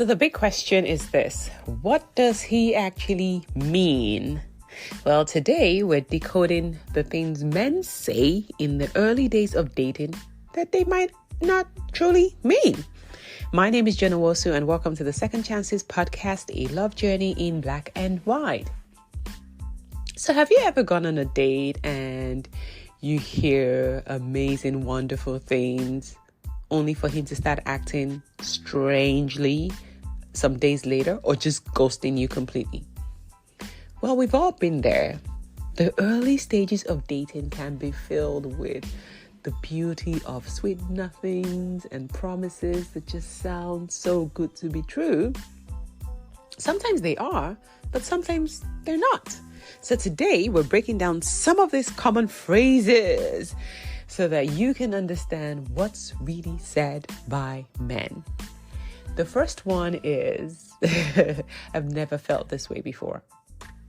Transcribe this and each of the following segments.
So the big question is this: what does he actually mean? Well, today we're decoding the things men say in the early days of dating that they might not truly mean. My name is Nwosu, and welcome to the Second Chances podcast, a love journey in black and white. So have you ever gone on a date and you hear amazing, wonderful things only for him to start acting strangely some days later, or just ghosting you completely? Well, we've all been there. The early stages of dating can be filled with the beauty of sweet nothings and promises that just sound so good to be true. Sometimes they are, but sometimes they're not. So today we're breaking down some of these common phrases so that you can understand what's really said by men. The first one is, I've never felt this way before.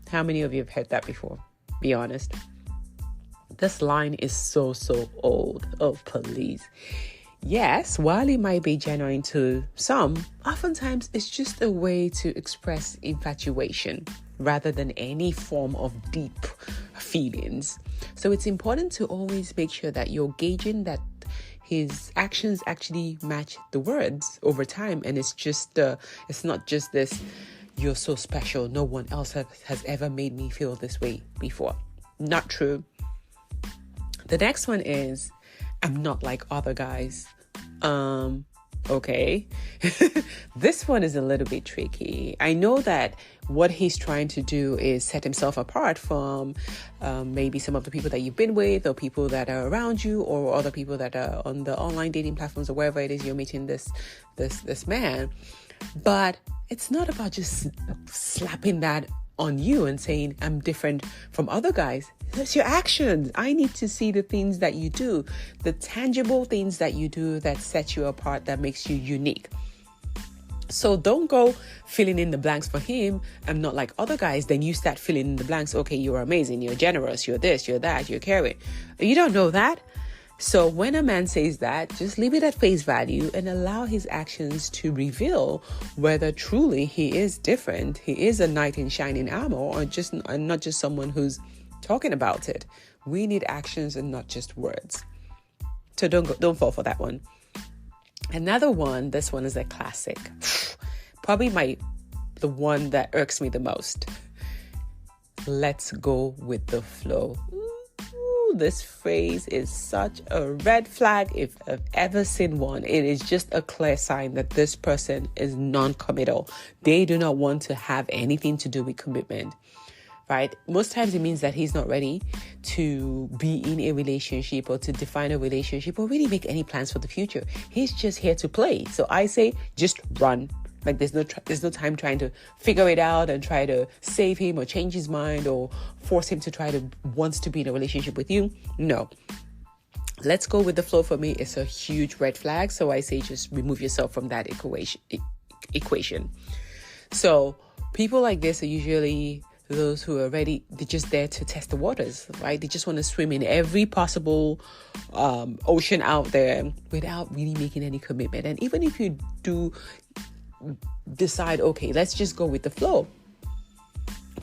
How many of you have heard that before? Be honest. This line is so old. Oh, please. Yes, while it might be genuine to some, oftentimes it's just a way to express infatuation rather than any form of deep feelings. So it's important to always make sure that you're gauging that his actions actually match the words over time. And it's not just this, you're so special, no one else has ever made me feel this way before. Not true. The next one is, I'm not like other guys. Okay. This one is a little bit tricky. I know that what he's trying to do is set himself apart from maybe some of the people that you've been with, or people that are around you, or other people that are on the online dating platforms, or wherever it is you're meeting this man. But it's not about just slapping that on you and saying, I'm different from other guys. That's your actions. I need to see the things that you do, the tangible things that you do that set you apart, that makes you unique. So don't go filling in the blanks for him. I'm not like other guys. Then you start filling in the blanks. Okay, you're amazing. You're generous. You're this, you're that, you're caring. You don't know that. So when a man says that, just leave it at face value and allow his actions to reveal whether truly he is different. He is a knight in shining armor, or not just someone who's talking about it. We need actions and not just words. So don't fall for that one. Another one, this one is a classic. Probably the one that irks me the most. Let's go with the flow. This phrase is such a red flag if I've ever seen one. It is just a clear sign that this person is non-committal. They do not want to have anything to do with commitment, right? Most times it means that he's not ready to be in a relationship, or to define a relationship, or really make any plans for the future. He's just here to play. So I say, just run. Like there's no time trying to figure it out and try to save him or change his mind or force him to wants to be in a relationship with you. No. Let's go with the flow for me. It's a huge red flag. So I say just remove yourself from that equation. So people like this are usually those who are ready. They're just there to test the waters, right? They just want to swim in every possible ocean out there without really making any commitment. And even if you do decide, okay, let's just go with the flow,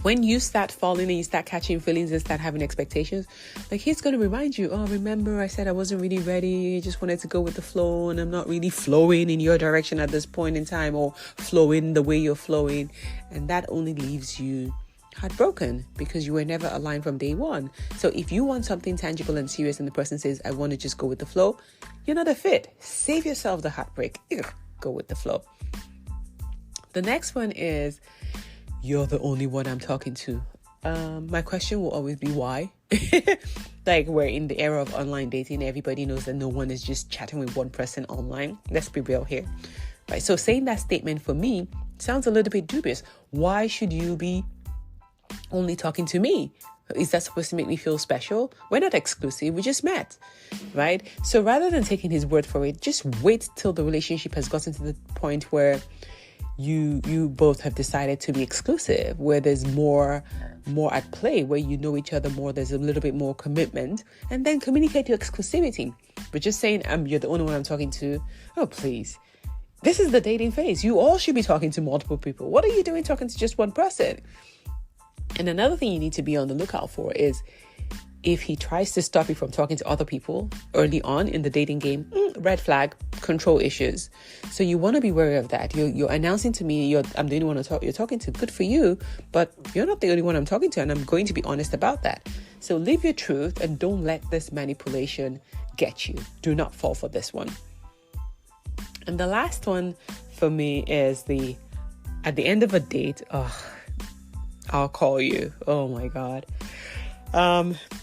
when you start falling and you start catching feelings and start having expectations, like he's going to remind you, oh, remember I said I wasn't really ready, I just wanted to go with the flow, and I'm not really flowing in your direction at this point in time, or flowing the way you're flowing. And that only leaves you heartbroken because you were never aligned from day one. So if you want something tangible and serious and the person says, I want to just go with the flow, you're not a fit. Save yourself the heartbreak. Go with the flow. The next one is, you're the only one I'm talking to. My question will always be why? Like, we're in the era of online dating. Everybody knows that no one is just chatting with one person online. Let's be real here. Right? So saying that statement for me sounds a little bit dubious. Why should you be only talking to me? Is that supposed to make me feel special? We're not exclusive. We just met, right? So rather than taking his word for it, just wait till the relationship has gotten to the point where you both have decided to be exclusive, where there's more at play, where you know each other more, there's a little bit more commitment, and then communicate your exclusivity. But just saying, you're the only one I'm talking to, oh, please. This is the dating phase. You all should be talking to multiple people. What are you doing talking to just one person? And another thing you need to be on the lookout for is if he tries to stop you from talking to other people early on in the dating game, red flag, control issues. So you want to be wary of that. You're announcing to me, I'm the only one you're talking to. Good for you, but you're not the only one I'm talking to, and I'm going to be honest about that. So live your truth and don't let this manipulation get you. Do not fall for this one. And the last one for me is at the end of a date, I'll call you. Oh my God.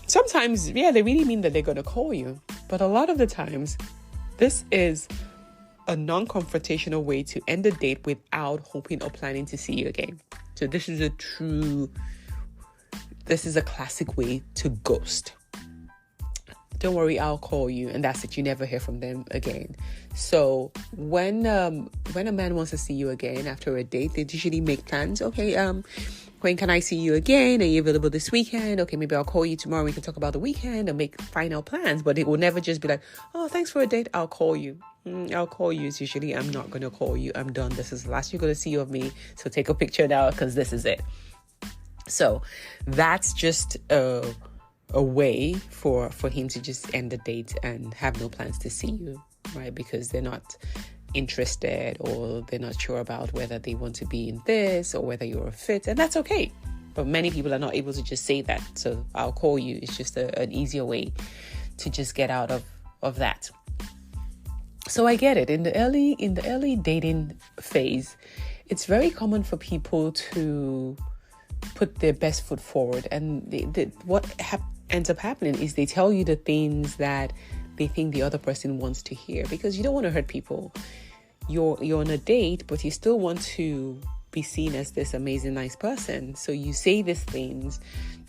Sometimes, they really mean that they're going to call you. But a lot of the times, this is a non-confrontational way to end a date without hoping or planning to see you again. So this is a classic way to ghost. Don't worry, I'll call you, and that's it. You never hear from them again. So when a man wants to see you again after a date, they usually make plans. Okay, when can I see you again? Are you available this weekend? Okay, maybe I'll call you tomorrow. We can talk about the weekend and make final plans. But it will never just be like, oh, thanks for a date. I'll call you. I'll call you. It's usually, I'm not going to call you. I'm done. This is the last you're going to see of me. So take a picture now because this is it. So that's just a way for him to just end the date and have no plans to see you, right? Because they're not interested or they're not sure about whether they want to be in this or whether you're a fit, and that's okay. But many people are not able to just say that. So I'll call you. It's just an easier way to just get out of that. So I get it. In the early dating phase, it's very common for people to put their best foot forward, and what ends up happening is they tell you the things that they think the other person wants to hear, because you don't want to hurt people. You're on a date, but you still want to be seen as this amazing, nice person. So you say these things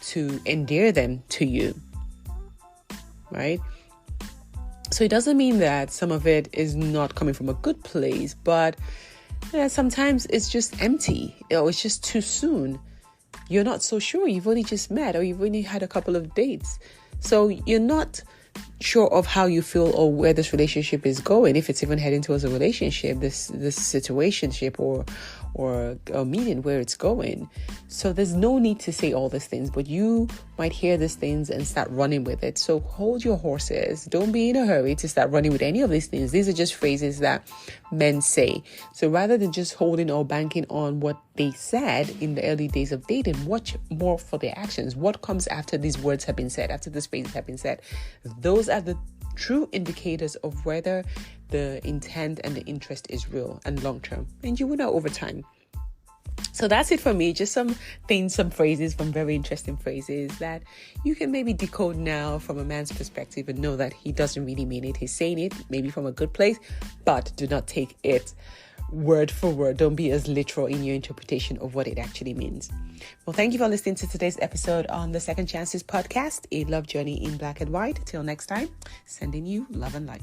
to endear them to you, right? So it doesn't mean that some of it is not coming from a good place, but sometimes it's just empty, or it's just too soon. You're not so sure. You've only just met, or you've only had a couple of dates. So you're not sure of how you feel or where this relationship is going, if it's even heading towards a relationship, this situationship or a meeting where it's going. So there's no need to say all these things, but you might hear these things and start running with it. So hold your horses. Don't be in a hurry to start running with any of these things. These are just phrases that men say. So rather than just holding or banking on what they said in the early days of dating, watch more for their actions. What comes after these words have been said, after these phrases have been said? Those are the true indicators of whether the intent and the interest is real and long-term. And you will know over time. So that's it for me. Just some phrases, some very interesting phrases that you can maybe decode now from a man's perspective and know that he doesn't really mean it. He's saying it maybe from a good place, but do not take it word for word. Don't be as literal in your interpretation of what it actually means. Well, thank you for listening to today's episode on the Second Chances podcast, a love journey in black and white. Till next time, sending you love and light.